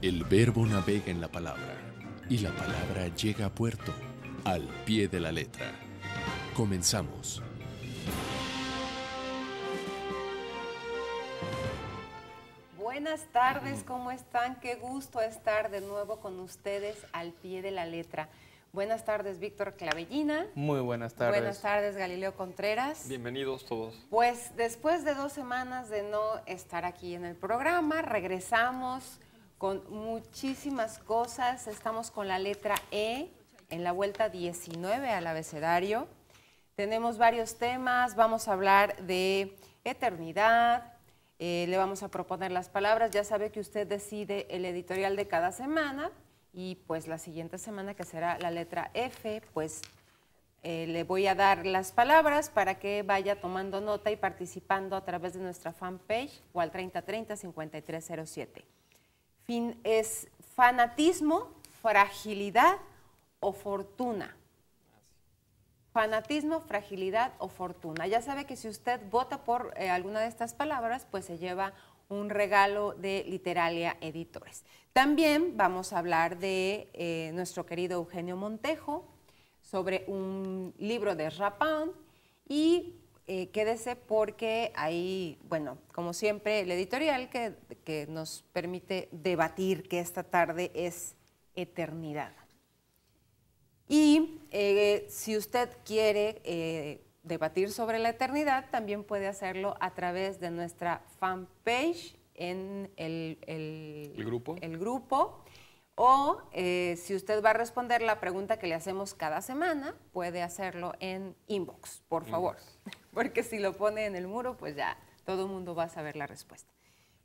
El verbo navega en la palabra y la palabra llega a puerto al pie de la letra. Comenzamos. Buenas tardes, ¿cómo están? Qué gusto estar de nuevo con ustedes al pie de la letra. Buenas tardes, Víctor Clavellina. Muy buenas tardes. Buenas tardes, Galileo Contreras. Bienvenidos todos. Pues después de 2 semanas de no estar aquí en el programa, regresamos con muchísimas cosas. Estamos con la letra E en la vuelta 19 al abecedario. Tenemos varios temas, vamos a hablar de eternidad. Le vamos a proponer las palabras, ya sabe que usted decide el editorial de cada semana y pues la siguiente semana, que será la letra F, pues le voy a dar las palabras para que vaya tomando nota y participando a través de nuestra fanpage o al 3030-5307. Es fanatismo, fragilidad o fortuna. Fanatismo, fragilidad o fortuna. Ya sabe que si usted vota por alguna de estas palabras, pues se lleva un regalo de Literalia Editores. También vamos a hablar de nuestro querido Eugenio Montejo, sobre un libro de Rapin y quédese porque ahí, bueno, como siempre, el editorial que nos permite debatir, que esta tarde es eternidad. Y si usted quiere debatir sobre la eternidad, también puede hacerlo a través de nuestra fanpage en el grupo. O si usted va a responder la pregunta que le hacemos cada semana, puede hacerlo en inbox, por favor. Porque si lo pone en el muro, pues ya todo el mundo va a saber la respuesta.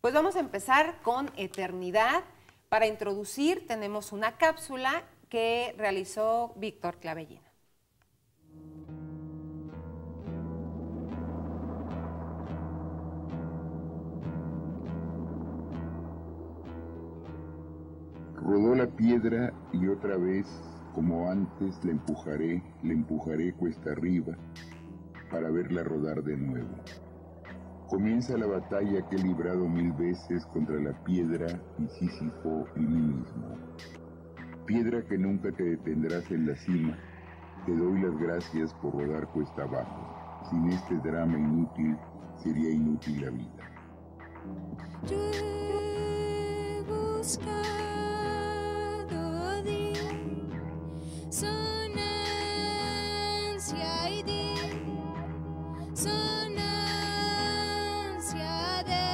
Pues vamos a empezar con eternidad. Para introducir tenemos una cápsula que realizó Víctor Clavellina. Rodó la piedra y otra vez, como antes, la empujaré cuesta arriba para verla rodar de nuevo. Comienza la batalla que he librado 1000 veces contra la piedra y Sísifo y mí mismo. Piedra que nunca te detendrás en la cima, te doy las gracias por rodar cuesta abajo. Sin este drama inútil, sería inútil la vida. Yo he buscado di, sonancia y di, sonancia de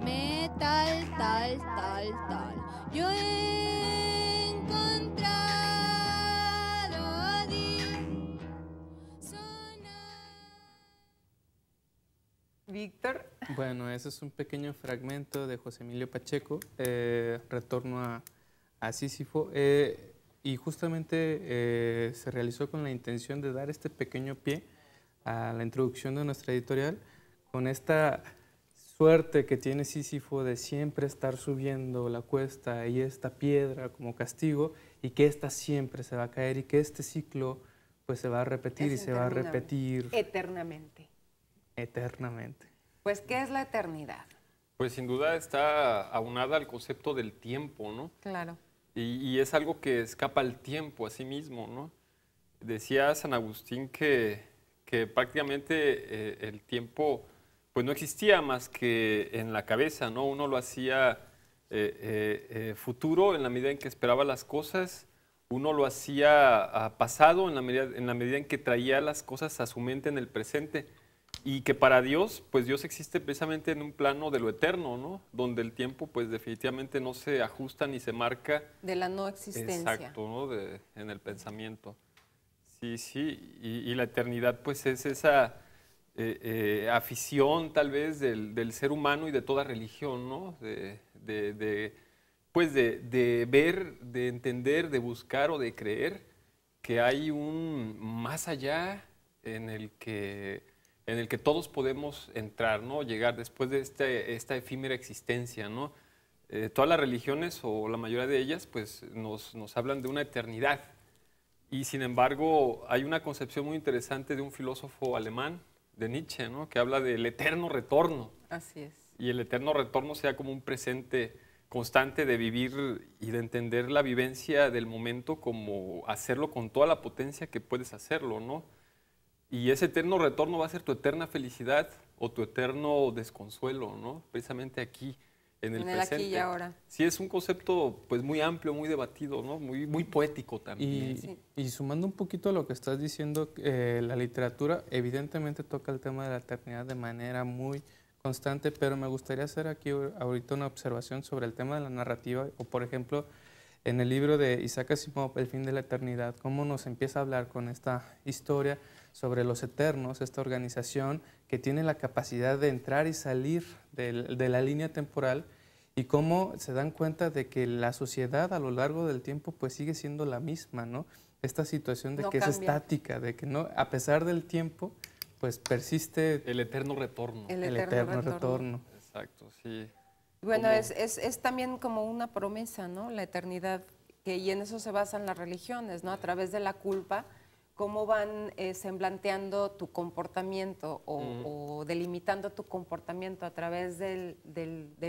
metal, tal. Yo he encontrado di, Víctor. Bueno, ese es un pequeño fragmento de José Emilio Pacheco, Retorno a Sísifo, y justamente se realizó con la intención de dar este pequeño pie a la introducción de nuestra editorial, con esta suerte que tiene Sísifo de siempre estar subiendo la cuesta y esta piedra como castigo, y que esta siempre se va a caer y que este ciclo pues se va a repetir y se va a repetir eternamente. Eternamente. Pues, ¿qué es la eternidad? Pues sin duda está aunada al concepto del tiempo, ¿no? Claro. Y es algo que escapa al tiempo a sí mismo, ¿no? Decía San Agustín que prácticamente el tiempo pues no existía más que en la cabeza, ¿no? Uno lo hacía futuro en la medida en que esperaba las cosas, uno lo hacía pasado en la medida en que traía las cosas a su mente en el presente. Y que para Dios, pues Dios existe precisamente en un plano de lo eterno, ¿no? Donde el tiempo, pues definitivamente no se ajusta ni se marca. De la no existencia. Exacto, ¿no? En el pensamiento. Sí. Y la eternidad, pues es esa afición, tal vez, del ser humano y de toda religión, ¿no? Pues de ver, de entender, de buscar o de creer que hay un más allá en el que todos podemos entrar, ¿no? Llegar después de esta efímera existencia, ¿no? Todas las religiones, o la mayoría de ellas, pues nos hablan de una eternidad. Y sin embargo, hay una concepción muy interesante de un filósofo alemán, de Nietzsche, ¿no? Que habla del eterno retorno. Así es. Y el eterno retorno sea como un presente constante de vivir y de entender la vivencia del momento como hacerlo con toda la potencia que puedes hacerlo, ¿no? Y ese eterno retorno va a ser tu eterna felicidad o tu eterno desconsuelo, ¿no? Precisamente aquí, en el presente. aquí y ahora. Sí, es un concepto pues muy amplio, muy debatido, ¿no? Muy poético también. Y sumando un poquito a lo que estás diciendo, la literatura evidentemente toca el tema de la eternidad de manera muy constante, pero me gustaría hacer aquí ahorita una observación sobre el tema de la narrativa, o por ejemplo, en el libro de Isaac Asimov, El fin de la eternidad, cómo nos empieza a hablar con esta historia sobre los eternos, esta organización que tiene la capacidad de entrar y salir de la línea temporal, y cómo se dan cuenta de que la sociedad a lo largo del tiempo pues sigue siendo la misma, ¿no? Esta situación de No que cambia. es estática, de que no, a pesar del tiempo, pues persiste El eterno retorno. El el eterno eterno retorno. retorno. Exacto, sí. Bueno, Como- es también como una promesa, ¿no? La eternidad, y en eso se basan las religiones, ¿no? A través de la culpa, cómo van semblanteando tu comportamiento o delimitando tu comportamiento a través del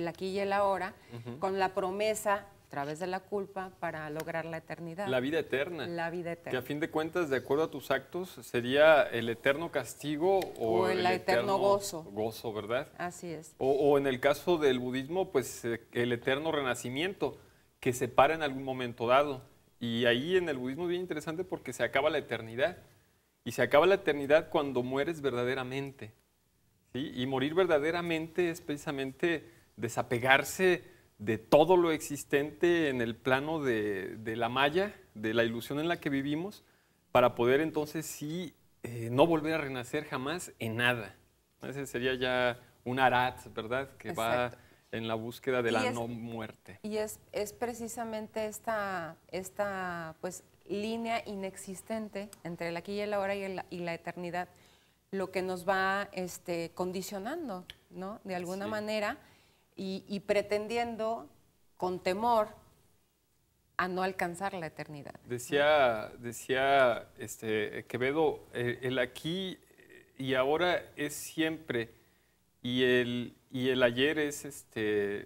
aquí y el ahora, con la promesa, a través de la culpa, para lograr la eternidad. La vida eterna. La vida Que a eterna. fin de cuentas, de acuerdo a tus actos, sería el eterno castigo O el eterno gozo. Gozo, ¿verdad? Así es. O en el caso del budismo, pues el eterno renacimiento, que se para en algún momento dado. Y ahí en el budismo es bien interesante porque se acaba la eternidad. Y se acaba la eternidad cuando mueres verdaderamente, ¿sí? Y morir verdaderamente es precisamente desapegarse de todo lo existente en el plano de la maya, de la ilusión en la que vivimos, para poder entonces sí no volver a renacer jamás en nada. Ese sería ya un arat, ¿verdad? Que Exacto. va en la búsqueda de Y la es- no muerte. Y es precisamente esta pues, línea inexistente entre el aquí y el ahora y la eternidad lo que nos va condicionando, ¿no? De alguna Sí. manera y pretendiendo con temor a no alcanzar la eternidad. Decía Quevedo, el aquí y ahora es siempre, y el ayer es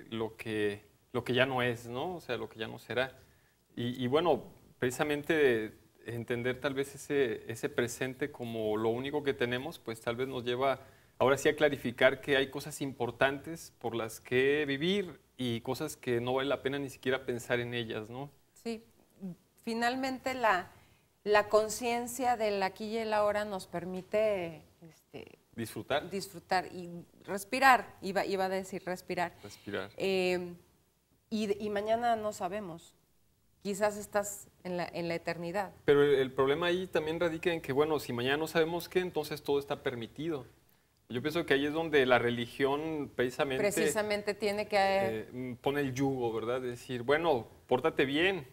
lo que ya no es, ¿no? O sea, lo que ya no será. Y bueno, precisamente entender tal vez ese presente como lo único que tenemos, pues tal vez nos lleva ahora sí a clarificar que hay cosas importantes por las que vivir y cosas que no vale la pena ni siquiera pensar en ellas, ¿no? Sí, finalmente la conciencia del aquí y el ahora nos permite Disfrutar, disfrutar y respirar, iba a decir respirar. respirar. Y mañana no sabemos, quizás estás en la eternidad. Pero el problema ahí también radica en que, bueno, si mañana no sabemos qué, entonces todo está permitido. Yo pienso que ahí es donde la religión Precisamente tiene que... pone el yugo, ¿verdad? Decir, bueno, pórtate bien,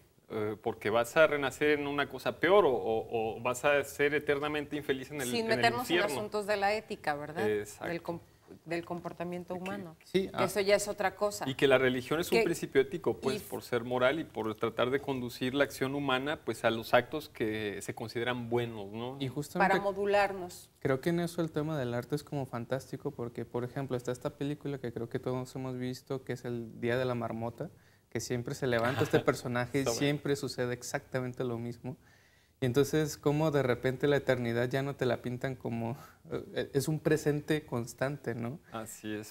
porque vas a renacer en una cosa peor o vas a ser eternamente infeliz en el, sin en el meternos en infierno. asuntos de la ética, ¿verdad? Exacto. Del comportamiento humano. Sí, Que eso ya es otra cosa. Y que la religión es un Que- principio ético, pues, y- por ser moral y por tratar de conducir la acción humana, pues, a los actos que se consideran buenos, ¿no? y justamente Para modularnos. creo que en eso el tema del arte es como fantástico porque, por ejemplo, está esta película que creo que todos hemos visto, que es El Día de la Marmota, que siempre se levanta este personaje y Está bueno. siempre sucede exactamente lo mismo. Y entonces, como de repente la eternidad ya no te la pintan como... es un presente constante, ¿no? Así es,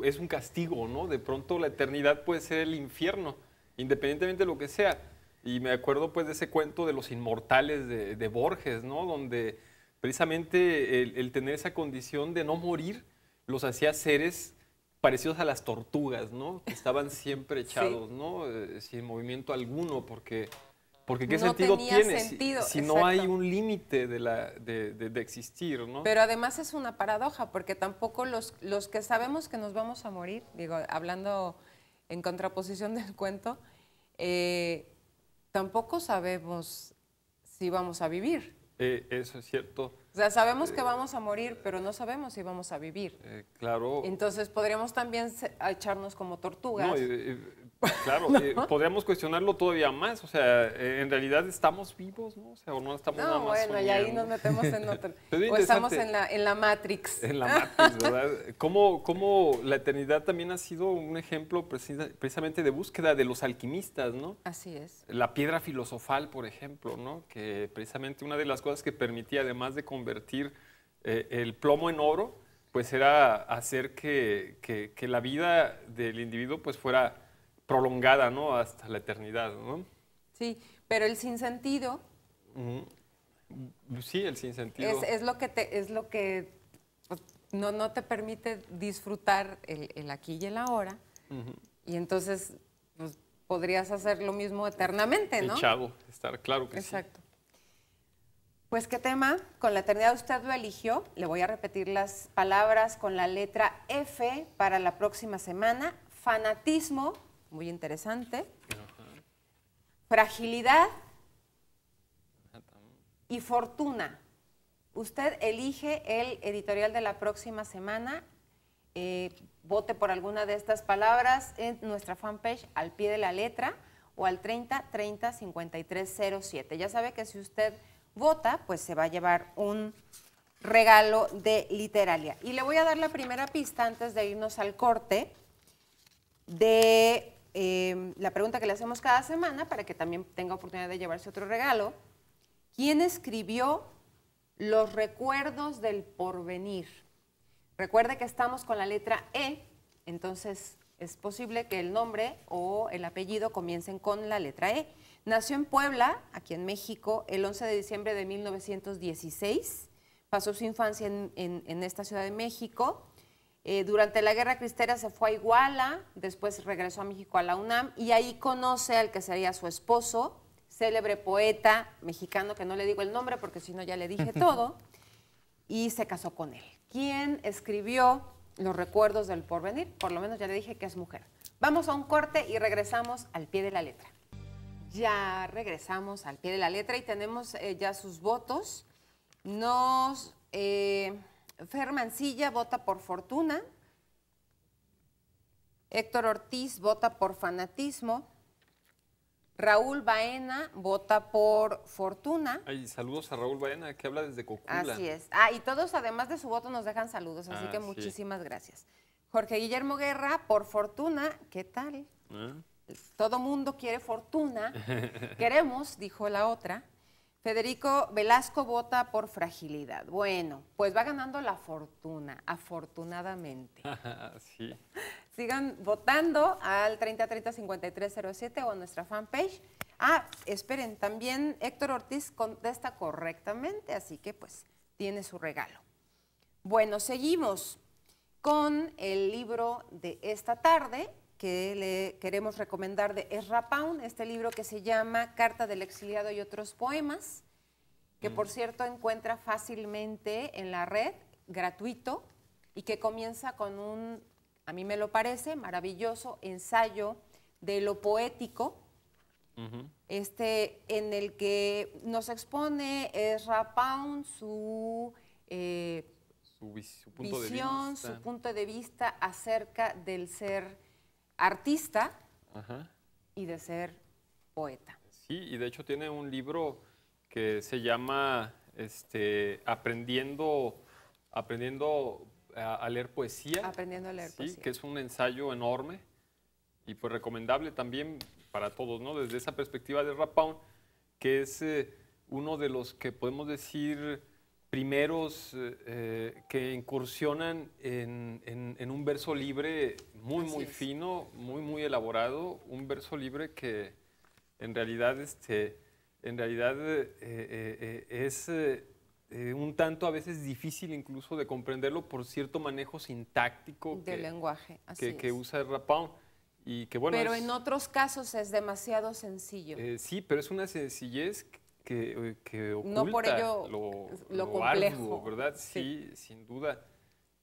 es un castigo, ¿no? De pronto la eternidad puede ser el infierno, independientemente de lo que sea. Y me acuerdo pues de ese cuento de los inmortales de Borges, ¿no? Donde precisamente el tener esa condición de no morir los hacía seres parecidos a las tortugas, ¿no? Que estaban siempre echados, ¿no? Sin movimiento alguno, porque ¿qué No sentido tenía tiene sentido, si no hay exacto. un límite de existir, ¿no? Pero además es una paradoja, porque tampoco los que sabemos que nos vamos a morir, digo, hablando en contraposición del cuento, tampoco sabemos si vamos a vivir. Eso es cierto. O sea, sabemos que vamos a morir, pero no sabemos si vamos a vivir. Claro. Entonces podríamos también echarnos como tortugas. No, Claro, podríamos cuestionarlo todavía más. O sea, en realidad estamos vivos, ¿no? O sea, o no estamos nada No, más bueno, y ahí soñando. nos metemos en otro. Pero O estamos interesante. en la Matrix. En la Matrix, ¿verdad? Cómo la eternidad también ha sido un ejemplo precisamente de búsqueda de los alquimistas, ¿no? Así es. La piedra filosofal, por ejemplo, ¿no? Que precisamente una de las cosas que permitía, además de convertir el plomo en oro, pues era hacer que la vida del individuo pues fuera prolongada, ¿no? Hasta la eternidad, ¿no? Sí, pero el sinsentido Ujú. Sí, el sinsentido. es lo que pues, no te permite disfrutar el aquí y el ahora. Ujú. Y entonces pues, podrías hacer lo mismo eternamente, ¿no? Echado, estar claro que sí. Exacto. Pues, ¿qué tema? Con la eternidad usted lo eligió. Le voy a repetir las palabras con la letra F para la próxima semana. Fanatismo, muy interesante. Fragilidad y fortuna. Usted elige el editorial de la próxima semana. Vote por alguna de estas palabras en nuestra fanpage al pie de la letra o al 30 30 53 07. Ya sabe que si usted vota, pues se va a llevar un regalo de Literalia. Y le voy a dar la primera pista antes de irnos al corte de la pregunta que le hacemos cada semana para que también tenga oportunidad de llevarse otro regalo. ¿Quién escribió Los recuerdos del porvenir? Recuerde que estamos con la letra E, entonces es posible que el nombre o el apellido comiencen con la letra E. Nació en Puebla, aquí en México, el 11 de diciembre de 1916. Pasó su infancia en esta Ciudad de México. Durante la Guerra Cristera se fue a Iguala, después regresó a México a la UNAM y ahí conoce al que sería su esposo, célebre poeta mexicano, que no le digo el nombre porque si no ya le dije todo, y se casó con él. ¿Quién escribió Los recuerdos del porvenir? Por lo menos ya le dije que es mujer. Vamos a un corte y regresamos al pie de la letra. Ya regresamos al pie de la letra y tenemos ya sus votos. Fer Mancilla vota por fortuna. Héctor Ortiz vota por fanatismo. Raúl Baena vota por fortuna. Ay, saludos a Raúl Baena, que habla desde Cocula. Así es. Y todos, además de su voto, nos dejan saludos, así que sí. muchísimas gracias. Jorge Guillermo Guerra, por fortuna, ¿qué tal? Todo mundo quiere fortuna. Queremos, dijo la otra. Federico Velasco vota por fragilidad. Bueno, pues va ganando la fortuna, afortunadamente. Sí. Sigan votando al 30 30 53 07 o a nuestra fanpage. Esperen, también Héctor Ortiz contesta correctamente, así que pues tiene su regalo. Bueno, seguimos con el libro de esta tarde que le queremos recomendar de Ezra Pound, este libro que se llama Carta del exiliado y otros poemas, que por cierto encuentra fácilmente en la red, gratuito, y que comienza con un, a mí me lo parece, maravilloso ensayo de lo poético, en el que nos expone Ezra Pound su punto visión, de vista. su punto de vista acerca del ser artista y de ser poeta. Sí, y de hecho tiene un libro que se llama Aprendiendo a leer poesía. Aprendiendo a leer poesía. Sí, que es un ensayo enorme y pues recomendable también para todos, ¿no? Desde esa perspectiva de Ezra Pound, que es uno de los que podemos decir primeros que incursionan en un verso libre muy fino, muy elaborado, un verso libre que en realidad es un tanto a veces difícil incluso de comprenderlo por cierto manejo sintáctico del lenguaje, que usa Ezra Pound. Y que, bueno, pero en otros casos es demasiado sencillo. Sí, pero es una sencillez que oculta no por ello lo complejo, arduo, ¿verdad? Sí, sin duda.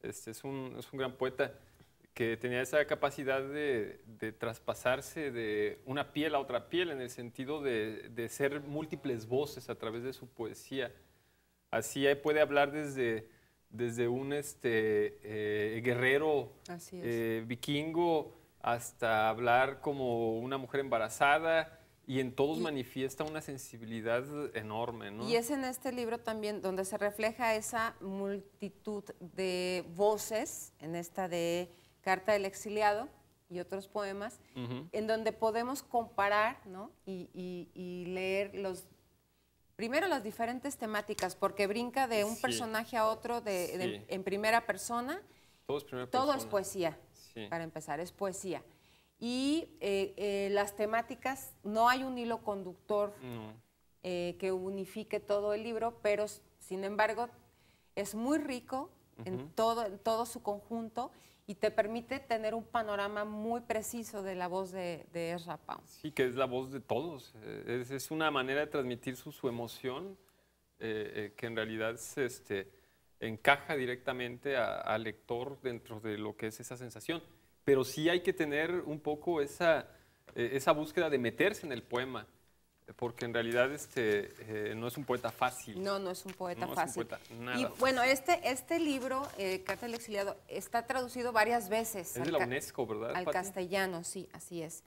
Es un gran poeta que tenía esa capacidad de traspasarse de una piel a otra piel en el sentido de ser múltiples voces a través de su poesía. Así puede hablar desde un guerrero vikingo hasta hablar como una mujer embarazada, y en todos manifiesta una sensibilidad enorme, ¿no? Y es en este libro también donde se refleja esa multitud de voces, en esta de Carta del Exiliado y otros poemas, en donde podemos comparar, ¿no? y leer primero las diferentes temáticas, porque brinca de un personaje a otro en primera persona. Todo es primera Todo persona. es poesía, para empezar, es poesía. Y las temáticas, no hay un hilo conductor que unifique todo el libro, pero sin embargo es muy rico en todo su conjunto y te permite tener un panorama muy preciso de la voz de Ezra Pound. Sí, que es la voz de todos. Es una manera de transmitir su emoción que en realidad encaja directamente al lector dentro de lo que es esa sensación. Pero sí hay que tener un poco esa búsqueda de meterse en el poema, porque en realidad no es un poeta fácil. No, no es un poeta No es un fácil. poeta nada Y fácil. bueno, este libro, Carta del Exiliado, está traducido varias veces. Es de la UNESCO, ¿verdad, Al Pati? castellano, sí, así es.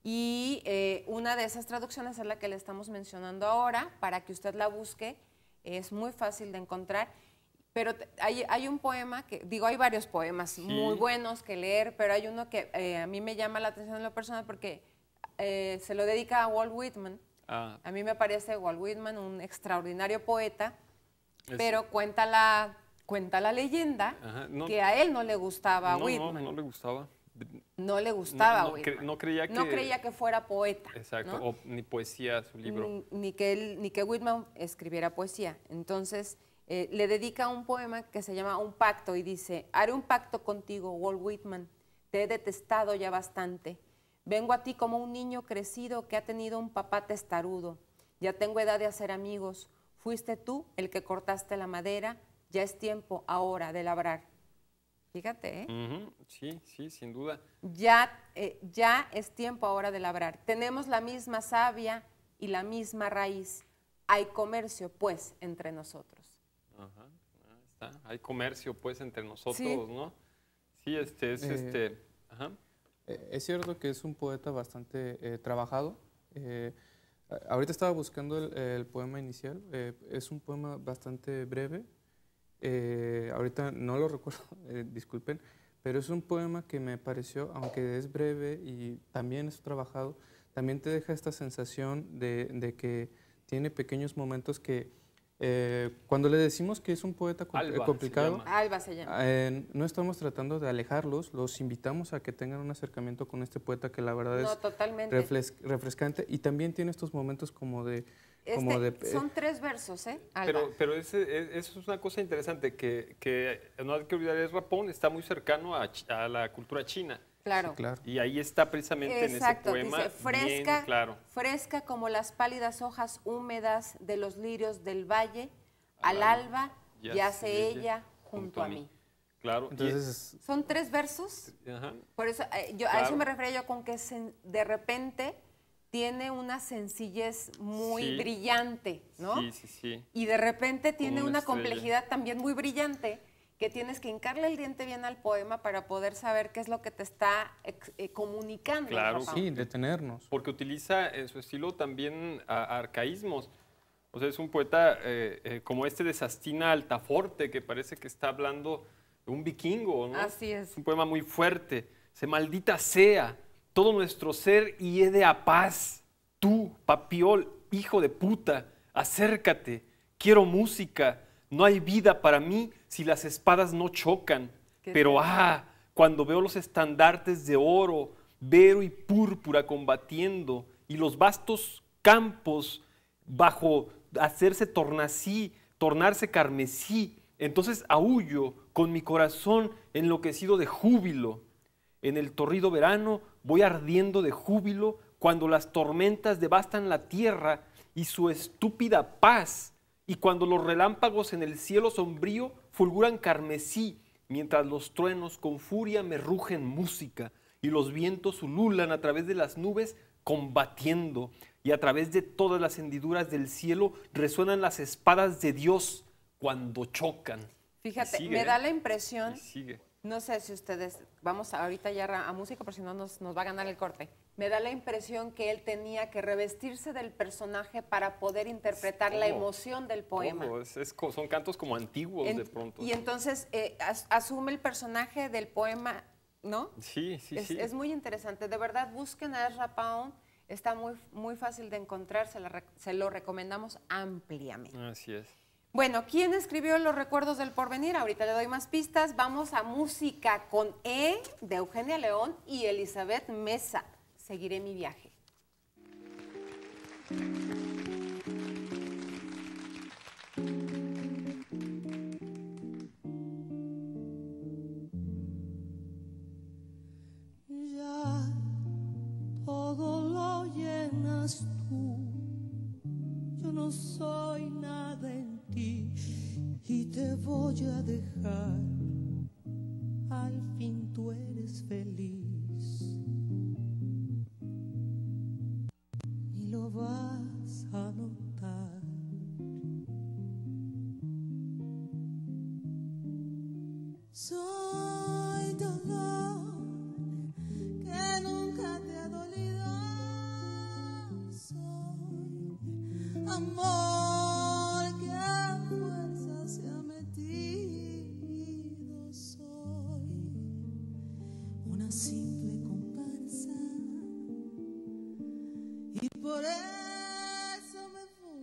Y una de esas traducciones es la que le estamos mencionando ahora, para que usted la busque. Es muy fácil de encontrar. Pero hay un poema hay varios poemas muy buenos que leer, pero hay uno que a mí me llama la atención en lo personal porque se lo dedica a Walt Whitman. A mí me parece Walt Whitman un extraordinario poeta, pero cuenta la leyenda que a él no le gustaba Whitman. No le gustaba. No le gustaba Whitman. No creía que... No creía que fuera poeta. Exacto, ¿no? ni poesía su libro. Ni que Whitman escribiera poesía. Entonces... le dedica un poema que se llama Un pacto y dice: haré un pacto contigo, Walt Whitman, te he detestado ya bastante. Vengo a ti como un niño crecido que ha tenido un papá testarudo. Ya tengo edad de hacer amigos. Fuiste tú el que cortaste la madera, ya es tiempo ahora de labrar. Fíjate, ¿eh? Sí, sin duda. Ya es tiempo ahora de labrar. Tenemos la misma savia y la misma raíz. Hay comercio, pues, entre nosotros. Ajá, ahí está. Hay comercio, pues, entre nosotros, Sí. ¿no? Sí, ajá. Es cierto que es un poeta bastante trabajado. Ahorita estaba buscando el poema inicial. Es un poema bastante breve. Ahorita no lo recuerdo, disculpen, pero es un poema que me pareció, aunque es breve y también es trabajado, también te deja esta sensación de que tiene pequeños momentos que cuando le decimos que es un poeta Alba complicado, se llama. Alba se llama. no estamos tratando de alejarlos, los invitamos a que tengan un acercamiento con este poeta que la verdad No, es totalmente. refrescante y también tiene estos momentos como de... Son 3 versos, ¿eh? Alba. Pero eso es una cosa interesante, que no hay que olvidar, es Pound está muy cercano a la cultura china. Claro. Sí, claro. Y ahí está precisamente Exacto, en ese poema dice, fresca, bien claro. fresca como las pálidas hojas húmedas de los lirios del valle, al alba yace ella junto a mí. Claro. Entonces, Son 3 versos, Ajá. por eso a Claro. eso me refería yo con que de repente tiene una sencillez muy Sí. brillante, ¿no? Sí. Y de repente tiene una una estrella. complejidad también muy brillante, que tienes que hincarle el diente bien al poema para poder saber qué es lo que te está comunicando. Claro. Rafa. sí, detenernos. Porque utiliza en su estilo también arcaísmos. O sea, es un poeta como de Sastina Altaforte, que parece que está hablando de un vikingo, ¿no? Así es. Es un poema muy fuerte. Se maldita sea todo nuestro ser y de a paz. Tú, papiol, hijo de puta, acércate. Quiero música. No hay vida para mí si las espadas no chocan. Pero cuando veo los estandartes de oro, vero y púrpura combatiendo y los vastos campos bajo hacerse tornarse carmesí, entonces aúllo con mi corazón enloquecido de júbilo. En el torrido verano voy ardiendo de júbilo cuando las tormentas devastan la tierra y su estúpida paz, y cuando los relámpagos en el cielo sombrío fulguran carmesí, mientras los truenos con furia me rugen música y los vientos ululan a través de las nubes combatiendo, y a través de todas las hendiduras del cielo resuenan las espadas de Dios cuando chocan. Fíjate, Y sigue, me da la impresión Y sigue. No sé si ustedes, vamos ahorita ya a música, por si no nos va a ganar el corte. Me da la impresión que él tenía que revestirse del personaje para poder interpretar la emoción del poema. Son cantos como antiguos de pronto. Y entonces asume el personaje del poema, ¿no? Sí. Es muy interesante. De verdad, busquen a Ezra Pound. Está muy, muy fácil de encontrar. Se lo recomendamos ampliamente. Así es. Bueno, ¿quién escribió Los recuerdos del porvenir? Ahorita le doy más pistas. Vamos a música con E de Eugenia León y Elizabeth Mesa. Seguiré mi viaje. Ya todo lo llenas tú. Yo no soy nada en ti y te voy a dejar. Al fin tú eres feliz y lo vas a notar. Soy dolor que nunca te ha dolido. Soy amor que a fuerza se ha metido. Soy una simple comparsa y por eso me fui.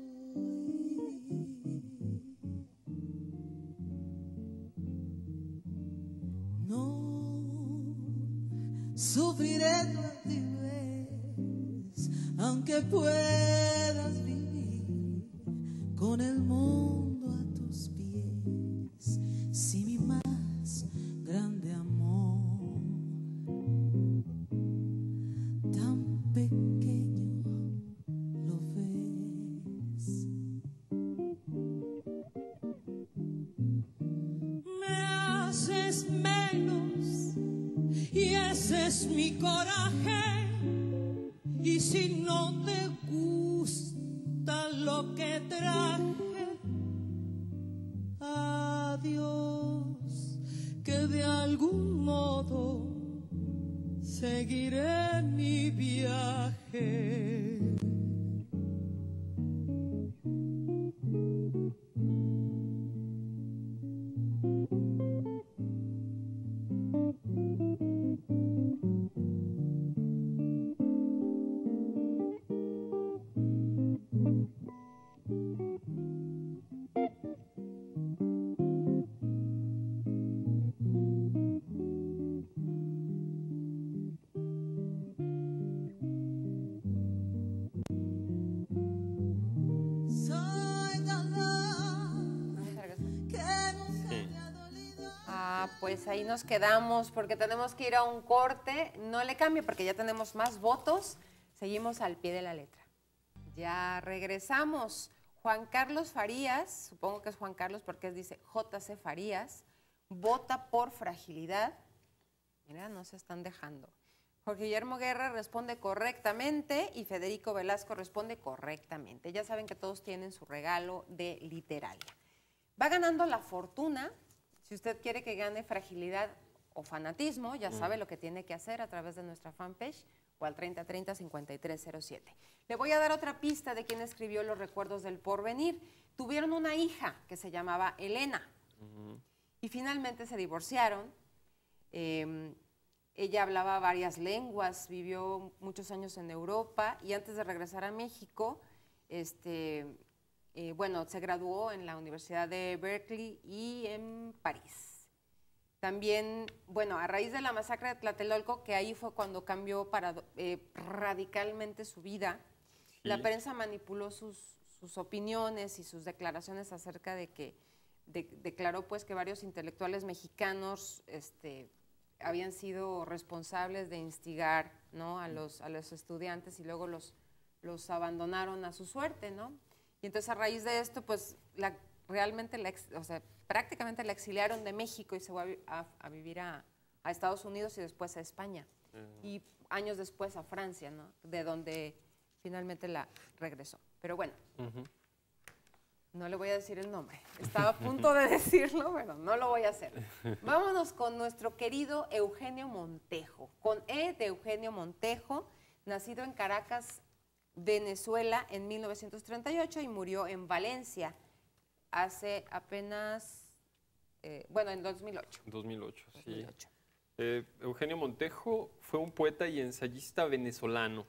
No sufriré tu altivez, aunque puedas vivir con el mundo a tus pies. Si mi más grande amor, tan pequeño lo ves. Me haces menos y ese es mi coraje. Y si no te gusta lo que traje, adiós, que de algún modo seguiré mi viaje. Soy dolor que nunca te ha dolido. Pues ahí nos quedamos porque tenemos que ir a un corte. No le cambie porque ya tenemos más votos. Seguimos al pie de la letra. Ya regresamos. Juan Carlos Farías, supongo que es Juan Carlos porque dice JC Farías, vota por fragilidad. Mira, no se están dejando. Jorge Guillermo Guerra responde correctamente y Federico Velasco responde correctamente. Ya saben que todos tienen su regalo de Literalia. Va ganando La Fortuna. Si usted quiere que gane fragilidad o fanatismo, ya sabe lo que tiene que hacer a través de nuestra fanpage o al 3030-5307. Le voy a dar otra pista de quién escribió Los recuerdos del porvenir. Tuvieron una hija que se llamaba Elena y finalmente se divorciaron. Ella hablaba varias lenguas, vivió muchos años en Europa y antes de regresar a México, bueno, se graduó en la Universidad de Berkeley y en París. También, bueno, a raíz de la masacre de Tlatelolco, que ahí fue cuando cambió radicalmente su vida, sí. La prensa manipuló sus opiniones y sus declaraciones acerca de que declaró pues que varios intelectuales mexicanos habían sido responsables de instigar, ¿no?, a los estudiantes y luego los abandonaron a su suerte, ¿no? Y entonces a raíz de esto, pues prácticamente la exiliaron de México y se fue a vivir a Estados Unidos y después a España. Y años después a Francia, ¿no?, de donde finalmente la regresó. Pero bueno, No le voy a decir el nombre. Estaba a punto de decirlo, pero no lo voy a hacer. Vámonos con nuestro querido Eugenio Montejo. Con E de Eugenio Montejo, nacido en Caracas, Venezuela, en 1938 y murió en Valencia hace apenas, en 2008. 2008, sí. 2008. Eugenio Montejo fue un poeta y ensayista venezolano,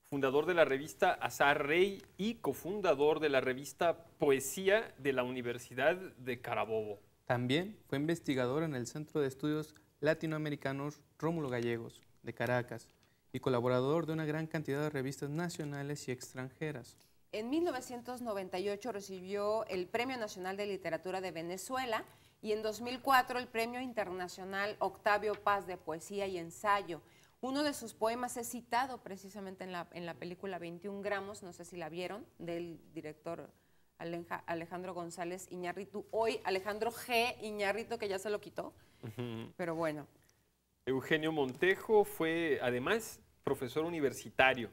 fundador de la revista Azar Rey y cofundador de la revista Poesía de la Universidad de Carabobo. También fue investigador en el Centro de Estudios Latinoamericanos Rómulo Gallegos, de Caracas, y colaborador de una gran cantidad de revistas nacionales y extranjeras. En 1998 recibió el Premio Nacional de Literatura de Venezuela y en 2004 el Premio Internacional Octavio Paz de Poesía y Ensayo. Uno de sus poemas es citado precisamente en la película 21 gramos, no sé si la vieron, del director Alejandro González Iñárritu, hoy Alejandro G. Iñárritu, que ya se lo quitó, pero bueno. Eugenio Montejo fue además profesor universitario,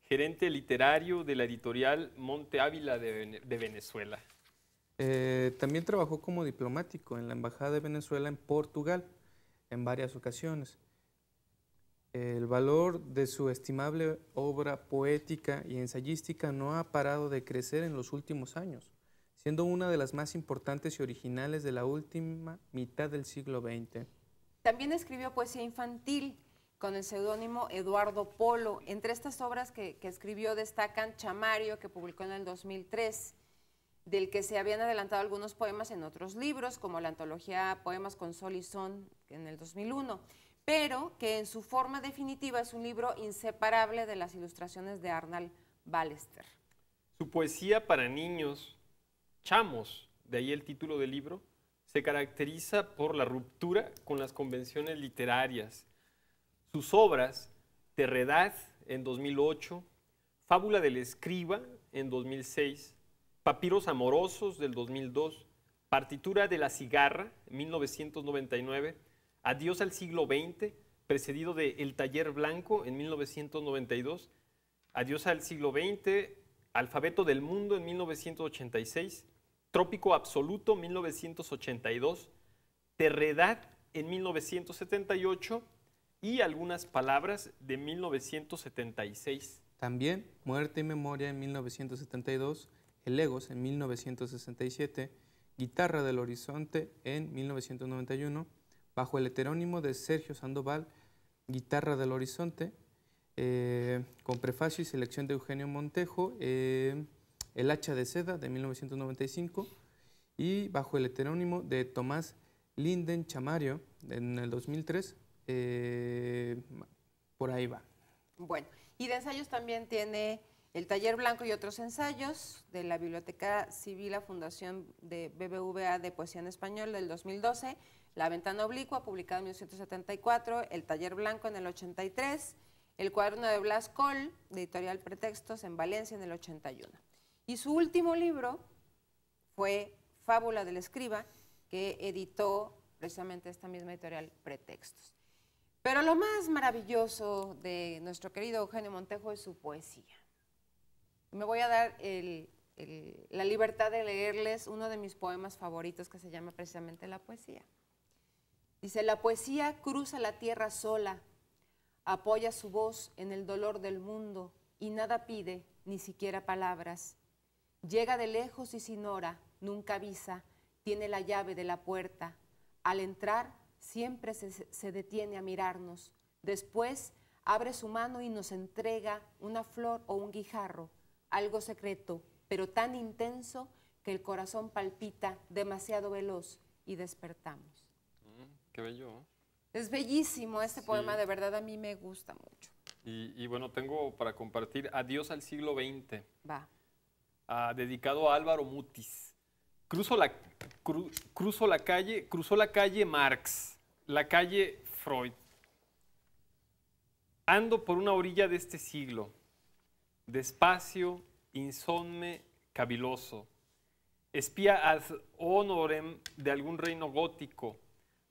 gerente literario de la editorial Monte Ávila de Venezuela. También trabajó como diplomático en la Embajada de Venezuela en Portugal en varias ocasiones. El valor de su estimable obra poética y ensayística no ha parado de crecer en los últimos años, siendo una de las más importantes y originales de la última mitad del siglo XX. También escribió poesía infantil con el seudónimo Eduardo Polo. Entre estas obras que escribió destacan Chamario, que publicó en el 2003, del que se habían adelantado algunos poemas en otros libros, como la antología Poemas con Sol y Son, en el 2001, pero que en su forma definitiva es un libro inseparable de las ilustraciones de Arnald Ballester. Su poesía para niños, chamos, de ahí el título del libro, se caracteriza por la ruptura con las convenciones literarias. Sus obras, Terredad, en 2008, Fábula del Escriba, en 2006, Papiros Amorosos, del 2002, Partitura de la Cigarra, en 1999, Adiós al siglo XX, precedido de El Taller Blanco, en 1992, Adiós al siglo XX, Alfabeto del Mundo, en 1986, Trópico Absoluto, 1982, Terredad, en 1978, y Algunas Palabras, de 1976. También Muerte y Memoria en 1972, El Egos en 1967, Guitarra del Horizonte en 1991, bajo el heterónimo de Sergio Sandoval, Guitarra del Horizonte, con prefacio y selección de Eugenio Montejo, El Hacha de Seda de 1995, y bajo el heterónimo de Tomás Linden Chamario en el 2003, por ahí va. Bueno, y de ensayos también tiene El Taller Blanco y otros ensayos de la Biblioteca Civil, la Fundación de BBVA de Poesía en Español del 2012, La Ventana Oblicua, publicado en 1974, El Taller Blanco en el 83, El Cuaderno de Blas Coll, de Editorial Pretextos, en Valencia en el 81. Y su último libro fue Fábula del Escriba, que editó precisamente esta misma editorial Pretextos. Pero lo más maravilloso de nuestro querido Eugenio Montejo es su poesía. Me voy a dar la libertad de leerles uno de mis poemas favoritos que se llama precisamente La Poesía. Dice, la poesía cruza la tierra sola, apoya su voz en el dolor del mundo y nada pide, ni siquiera palabras. Llega de lejos y sin hora, nunca avisa, tiene la llave de la puerta. Al entrar, siempre se detiene a mirarnos. Después, abre su mano y nos entrega una flor o un guijarro, algo secreto, pero tan intenso que el corazón palpita demasiado veloz y despertamos. Qué bello, ¿eh? Es bellísimo este poema, de verdad a mí me gusta mucho. Y bueno, tengo para compartir Adiós al siglo XX. Va. Dedicado a Álvaro Mutis. Cruzó la calle Marx, la calle Freud. Ando por una orilla de este siglo, despacio, insomne, caviloso. Espía ad honorem de algún reino gótico,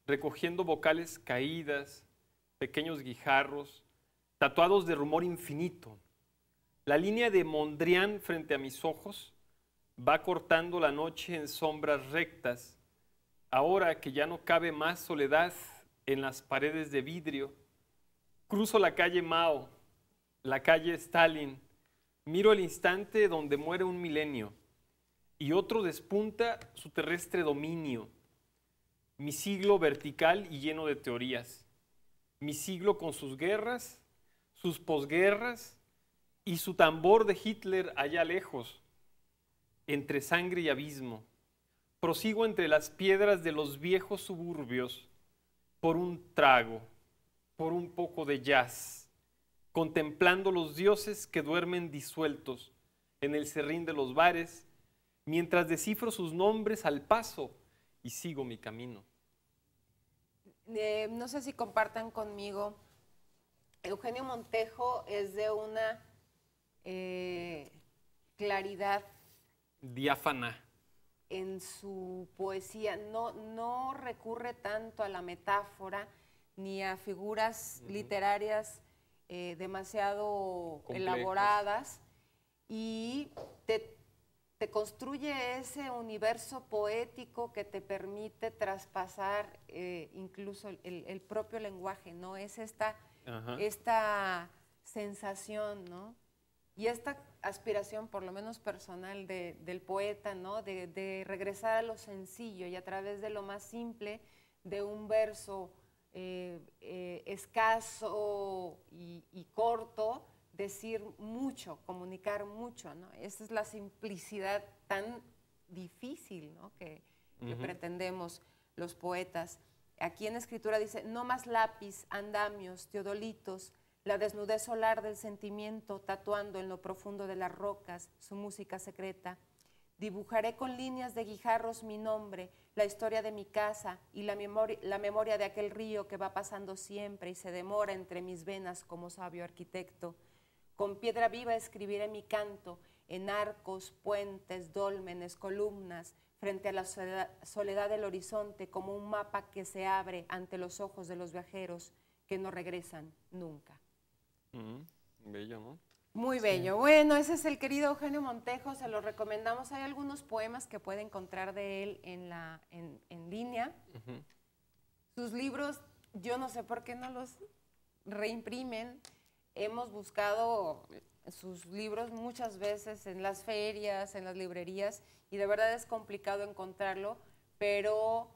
recogiendo vocales caídas, pequeños guijarros, tatuados de rumor infinito. La línea de Mondrian frente a mis ojos, va cortando la noche en sombras rectas. Ahora que ya no cabe más soledad en las paredes de vidrio, cruzo la calle Mao, la calle Stalin, miro el instante donde muere un milenio y otro despunta su terrestre dominio. Mi siglo vertical y lleno de teorías. Mi siglo con sus guerras, sus posguerras y su tambor de Hitler allá lejos, entre sangre y abismo. Prosigo entre las piedras de los viejos suburbios por un trago, por un poco de jazz, contemplando los dioses que duermen disueltos en el serrín de los bares, mientras descifro sus nombres al paso y sigo mi camino. No sé si compartan conmigo, Eugenio Montejo es de una claridad Diáfana. en su poesía, no recurre tanto a la metáfora ni a figuras literarias demasiado Complejas. elaboradas, y te construye ese universo poético que te permite traspasar incluso el propio lenguaje, ¿no? Es esta sensación, ¿no? Y esta aspiración, por lo menos personal, del poeta, ¿no? De regresar a lo sencillo y a través de lo más simple, de un verso escaso y corto, decir mucho, comunicar mucho, ¿no? Esa es la simplicidad tan difícil, ¿no? que pretendemos los poetas. Aquí en escritura dice, no más lápiz, andamios, teodolitos, la desnudez solar del sentimiento tatuando en lo profundo de las rocas su música secreta. Dibujaré con líneas de guijarros mi nombre, la historia de mi casa y la memoria de aquel río que va pasando siempre y se demora entre mis venas como sabio arquitecto. Con piedra viva escribiré mi canto en arcos, puentes, dólmenes, columnas, frente a la soledad del horizonte como un mapa que se abre ante los ojos de los viajeros que no regresan nunca. Bello, ¿no? Muy bello. Bueno, ese es el querido Eugenio Montejo, se lo recomendamos. Hay algunos poemas que puede encontrar de él en línea. Sus libros, yo no sé por qué no los reimprimen. Hemos buscado sus libros muchas veces en las ferias, en las librerías, y de verdad es complicado encontrarlo, pero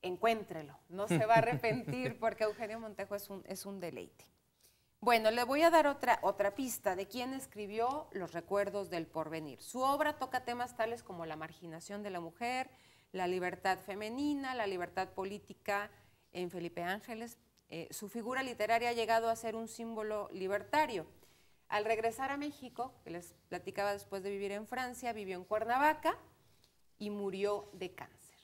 encuéntrelo, no se va a arrepentir porque Eugenio Montejo es un deleite. Bueno, le voy a dar otra pista de quién escribió Los recuerdos del porvenir. Su obra toca temas tales como la marginación de la mujer, la libertad femenina, la libertad política en Felipe Ángeles. Su figura literaria ha llegado a ser un símbolo libertario. Al regresar a México, que les platicaba después de vivir en Francia, vivió en Cuernavaca y murió de cáncer.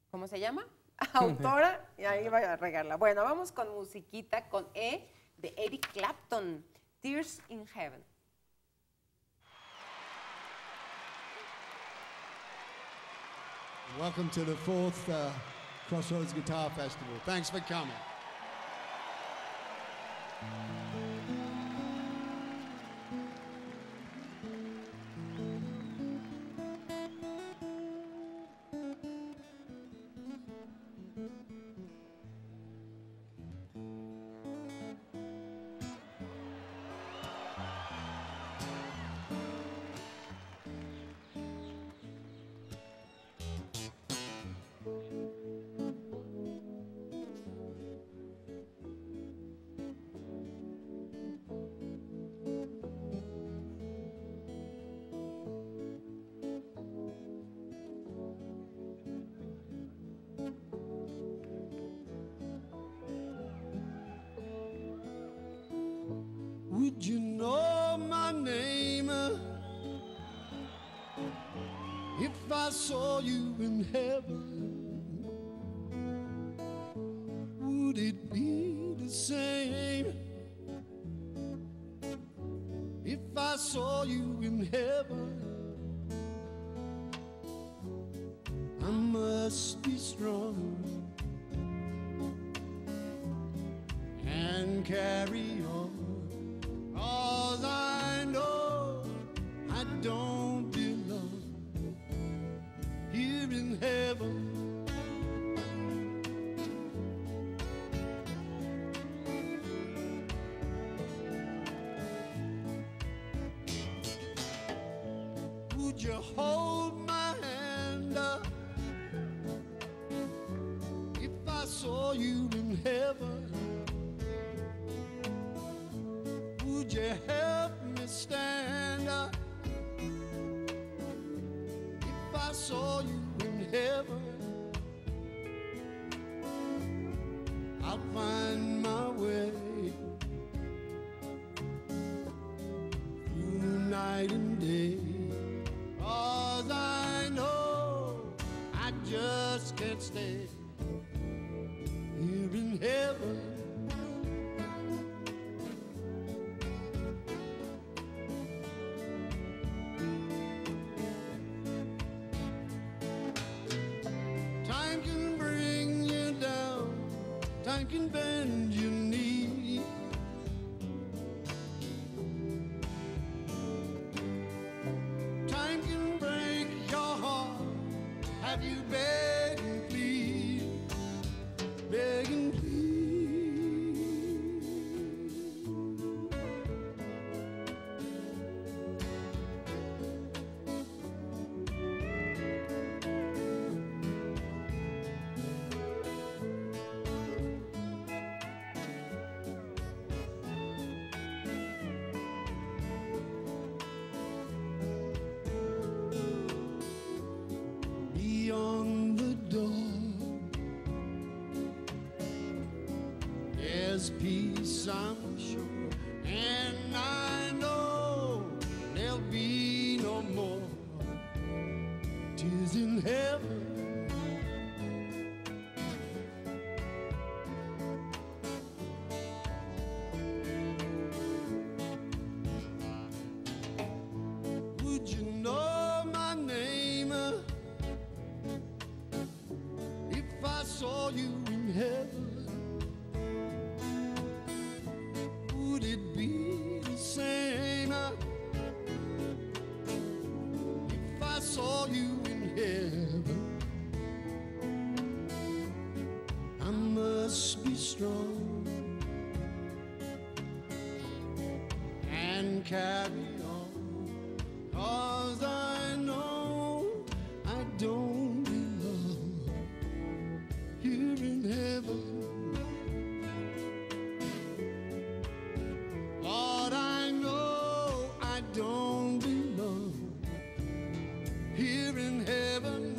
¿Cómo se llama? Autora, y ahí voy a regarla. Bueno, vamos con musiquita, con E, de Eric Clapton, Tears in Heaven. Welcome to the 4th Crossroads Guitar Festival. Thanks for coming. Would you know my name if I saw you in heaven? Would it be the same if I saw you in heaven? I must be strong and carry on. All I know Would you hold my hand up if I saw you in heaven? Would you help me stand up if I saw you in heaven? I'll find my way through night and day, 'cause I know I just can't stay here in heaven. Time can bring you down, time can bend your knee. Time can break your heart, have you beg and plead, beg and plead. Beyond the door, there's peace, I'm sure, and I know there'll be no more tears in heaven. Would you know my name if I saw you in heaven? Would it be the same if I saw you in heaven? I must be strong and carry on, 'cause I know I don't belong here in heaven. Lord, I know I don't belong here in heaven.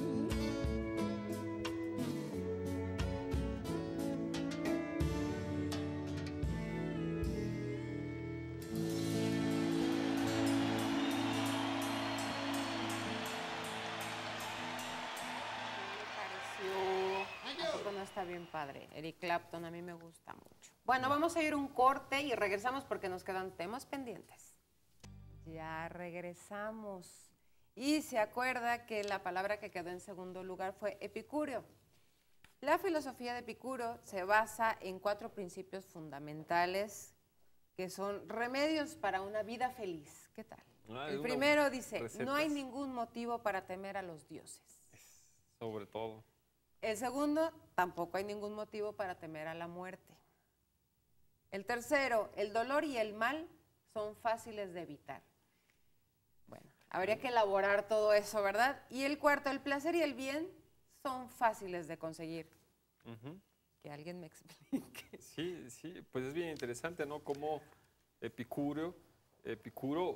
¿A poco no está bien padre? Eric Clapton, a mí me gusta mucho. Bueno, vamos a ir un corte y regresamos porque nos quedan temas pendientes. Ya regresamos. Y se acuerda que la palabra que quedó en segundo lugar fue epicúreo. La filosofía de Epicuro se basa en 4 principios fundamentales que son remedios para una vida feliz. ¿Qué tal? El primero dice, no hay ningún motivo para temer a los dioses. Sobre todo. El segundo, tampoco hay ningún motivo para temer a la muerte. El tercero, el dolor y el mal son fáciles de evitar. Bueno, habría que elaborar todo eso, ¿verdad? Y el cuarto, el placer y el bien son fáciles de conseguir. Que alguien me explique. Sí, pues es bien interesante, ¿no? Como Epicuro,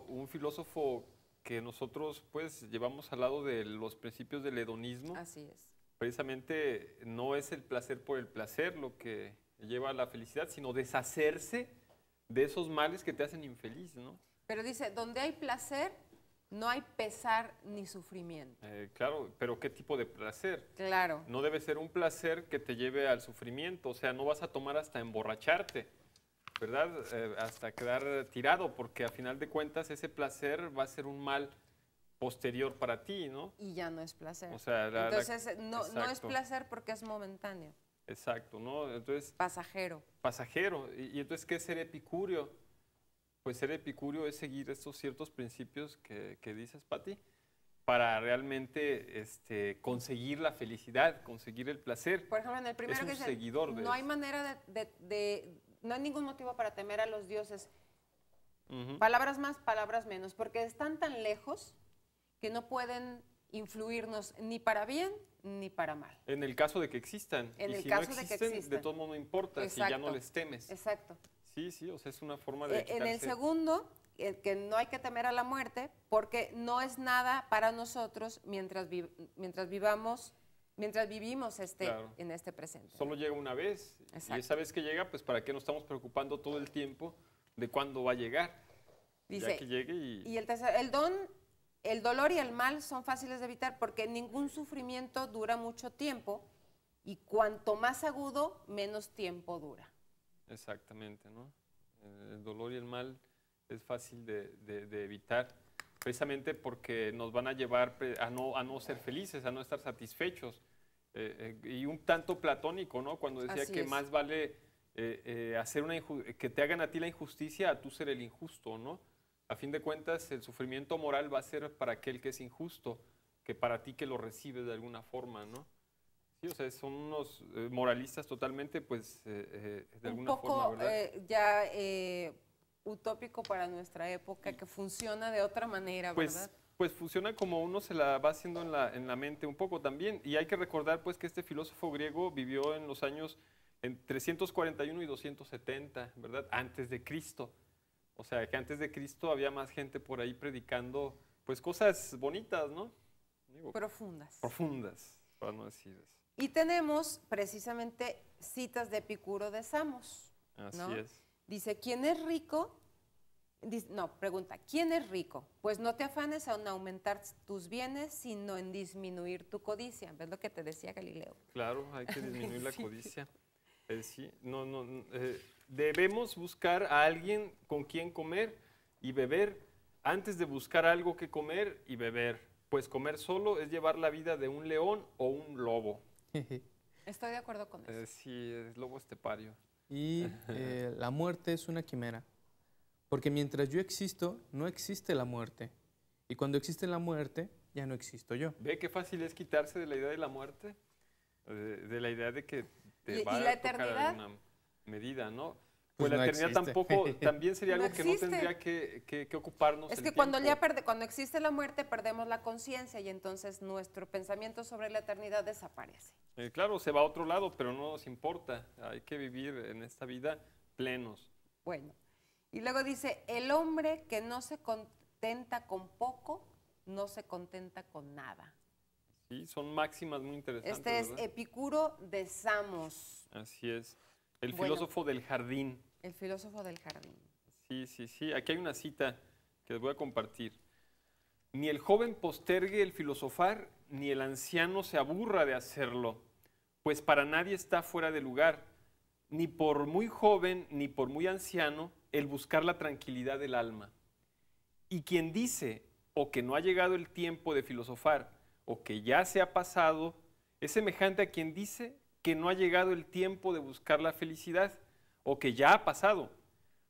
un filósofo que nosotros pues llevamos al lado de los principios del hedonismo. Así es. Precisamente no es el placer por el placer lo que lleva a la felicidad, sino deshacerse de esos males que te hacen infeliz, ¿no? Pero dice, donde hay placer, no hay pesar ni sufrimiento. Claro, pero ¿qué tipo de placer? Claro. No debe ser un placer que te lleve al sufrimiento, o sea, no vas a tomar hasta emborracharte, ¿verdad? Hasta quedar tirado, porque a final de cuentas ese placer va a ser un mal posterior para ti, ¿no? Y ya no es placer. O sea, entonces no es placer porque es momentáneo. Exacto, ¿no? Entonces, pasajero. Pasajero. Y entonces, ¿qué es ser epicúreo? Pues ser epicúreo es seguir estos ciertos principios que dices, Pati, para realmente conseguir la felicidad, conseguir el placer. Por ejemplo, en el primero es un que dice, seguidor de no hay eso. manera no hay ningún motivo para temer a los dioses. Palabras más, palabras menos, porque están tan lejos que no pueden influirnos ni para bien ni para mal. En el caso de que existan. En y el si caso no de que existen, existan. de todo modo no importa, si ya no Exacto. les temes. Exacto. Sí, sí, o sea, es una forma de En el quitarse- segundo, que no hay que temer a la muerte, porque no es nada para nosotros mientras vivimos Claro. en este presente. Solo llega una vez. Y Exacto. esa vez que llega, pues ¿para qué nos estamos preocupando todo el tiempo de cuándo va a llegar? Dice, ya que llegue y... y el tercero, el dolor y el mal son fáciles de evitar porque ningún sufrimiento dura mucho tiempo y cuanto más agudo, menos tiempo dura. Exactamente, ¿no? El dolor y el mal es fácil de evitar, precisamente porque nos van a llevar a no ser felices, a no estar satisfechos. Y un tanto platónico, ¿no? Cuando decía Así que es. más vale hacer que te hagan a ti la injusticia a tú ser el injusto, ¿no? A fin de cuentas, el sufrimiento moral va a ser para aquel que es injusto, que para ti que lo recibes de alguna forma, ¿no? Sí, o sea, son unos moralistas totalmente, pues, de Un alguna poco forma, ¿verdad? utópico para nuestra época, que funciona de otra manera, ¿verdad? Pues funciona como uno se la va haciendo en la mente un poco también. Y hay que recordar pues que este filósofo griego vivió en los años en 341 y 270, ¿verdad? Antes de Cristo. O sea, que antes de Cristo había más gente por ahí predicando pues cosas bonitas, ¿no? Digo, Profundas. profundas, para no decir eso. Y tenemos precisamente citas de Epicuro de Samos. Así ¿no? es. Dice, ¿quién es rico? Pregunta, ¿quién es rico? Pues no te afanes en aumentar tus bienes, sino en disminuir tu codicia. ¿Ves lo que te decía Galileo? Claro, hay que disminuir la codicia. Sí, debemos buscar a alguien con quien comer y beber antes de buscar algo que comer y beber, pues comer solo es llevar la vida de un león o un lobo. Estoy de acuerdo con eso. Sí, es lobo estepario. Y la muerte es una quimera. Porque mientras yo existo, no existe la muerte. Y cuando existe la muerte, ya no existo yo. ¿Ve qué fácil es quitarse de la idea de la muerte? De la idea de que te ¿Y va la a tocar eternidad? alguna medida, ¿no? Pues Pues la no eternidad existe. tampoco, también sería No algo que no existe. tendría que ocuparnos Es el que cuando tiempo. cuando existe la muerte, perdemos la conciencia y entonces nuestro pensamiento sobre la eternidad desaparece. Claro, se va a otro lado, pero no nos importa. Hay que vivir en esta vida plenos. Bueno, y luego dice, el hombre que no se contenta con poco, no se contenta con nada. Sí, son máximas muy interesantes, Este es ¿verdad? Epicuro de Samos, Así es. El Bueno. filósofo del jardín. el filósofo del jardín. Sí, sí, sí. Aquí hay una cita que les voy a compartir. Ni el joven postergue el filosofar, ni el anciano se aburra de hacerlo, pues para nadie está fuera de lugar, ni por muy joven ni por muy anciano, el buscar la tranquilidad del alma. Y quien dice o que no ha llegado el tiempo de filosofar o que ya se ha pasado, es semejante a quien dice que no ha llegado el tiempo de buscar la felicidad o que ya ha pasado.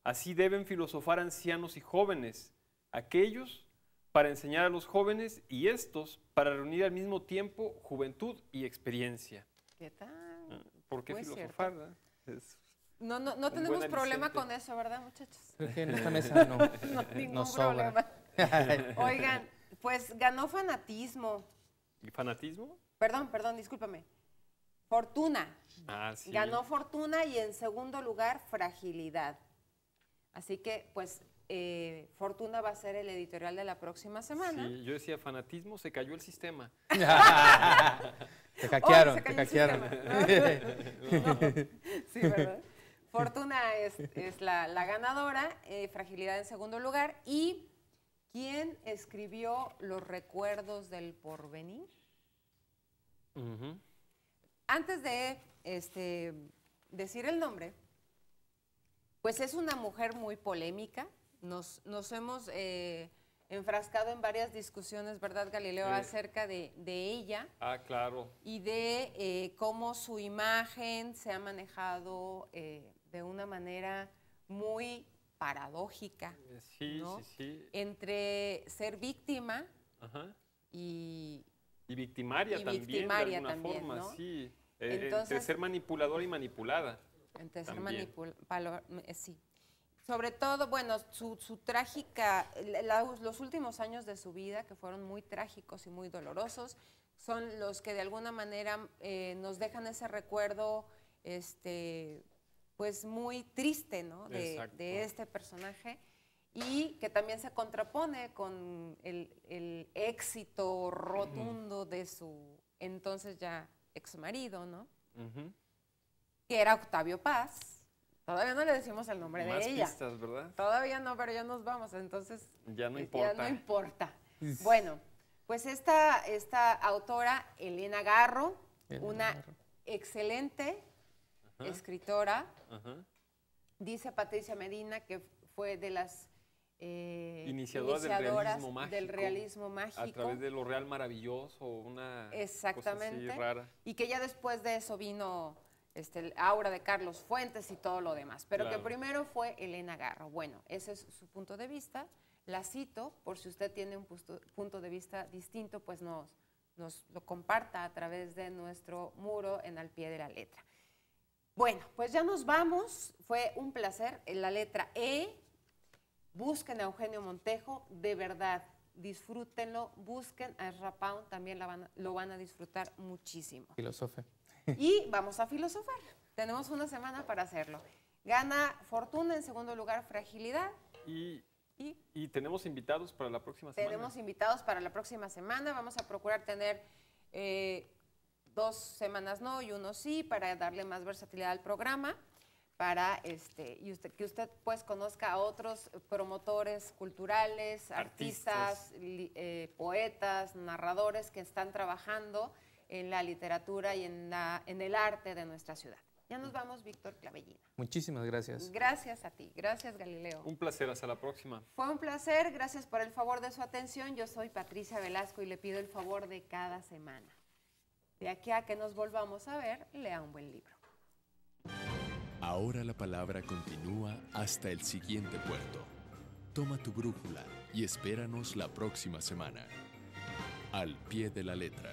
Así deben filosofar ancianos y jóvenes, aquellos para enseñar a los jóvenes y estos para reunir al mismo tiempo juventud y experiencia. ¿Qué tal? ¿Por qué Muy filosofar? cierto. ¿verdad? Es No buen tenemos problema aliciente. con eso, ¿verdad, muchachos? Creo que en esta mesa no. No, ningún nos sobra. problema. Oigan, pues ganó fanatismo. ¿Y fanatismo? Perdón, discúlpame. Fortuna. Ah, sí. Ganó fortuna y en segundo lugar, fragilidad. Así que, pues, Fortuna va a ser el editorial de la próxima semana. Sí, yo decía fanatismo, se cayó el sistema. Te ¡Oh, hackearon, se te cayó el hackearon. sistema! No. Sí, ¿verdad? Fortuna es la ganadora, fragilidad en segundo lugar. ¿Y quién escribió Los recuerdos del porvenir? Ujú. Antes de decir el nombre, pues es una mujer muy polémica. Nos hemos enfrascado en varias discusiones, ¿verdad, Galileo?, Sí. acerca de ella Ah, claro. y de cómo su imagen se ha manejado de una manera muy paradójica, Sí, ¿no? sí, sí. entre ser víctima Ajá. y Y victimaria Y también, victimaria de alguna también, forma, ¿no? sí. Entonces- entre ser manipuladora y manipulada. entre ser También. sí. Sobre todo, bueno, su trágica, los últimos años de su vida, que fueron muy trágicos y muy dolorosos, son los que de alguna manera nos dejan ese recuerdo, pues muy triste, ¿no? De este personaje, y que también se contrapone con el éxito rotundo de su entonces ya exmarido, ¿no? Que era Octavio Paz. Todavía no le decimos el nombre Más de ella. pistas, ¿verdad? Todavía no, pero ya nos vamos, entonces Ya no importa. ya no importa. Bueno, pues esta autora, Elena Garro, una excelente escritora, dice Patricia Medina que fue de las iniciadoras del realismo mágico. A través de lo real maravilloso, una exactamente, cosa así rara. Y que ya después de eso vino el Aura de Carlos Fuentes y todo lo demás, pero Claro. que primero fue Elena Garro. Bueno, ese es su punto de vista. La cito, por si usted tiene un punto de vista distinto, pues nos lo comparta a través de nuestro muro en Al Pie de la Letra. Bueno, pues ya nos vamos. Fue un placer. La letra E. Busquen a Eugenio Montejo, de verdad, disfrútenlo. Busquen a Ezra Pound, también lo van a disfrutar muchísimo. Filosofe. Y vamos a filosofar. Tenemos una semana para hacerlo. Gana Fortuna, en segundo lugar Fragilidad. Y tenemos invitados para la próxima semana. Tenemos invitados para la próxima semana. Vamos a procurar tener 2 semanas no y 1 sí, para darle más versatilidad al programa, para que usted pues conozca a otros promotores culturales, artistas, poetas, narradores que están trabajando en la literatura y en el arte de nuestra ciudad. Ya nos vamos, Víctor Clavellina. Muchísimas gracias. Gracias a ti, gracias Galileo. Un placer, hasta la próxima. Fue un placer, gracias por el favor de su atención. Yo soy Patricia Velasco y le pido el favor de cada semana. De aquí a que nos volvamos a ver, lea un buen libro. Ahora la palabra continúa hasta el siguiente puerto. Toma tu brújula y espéranos la próxima semana. Al Pie de la Letra.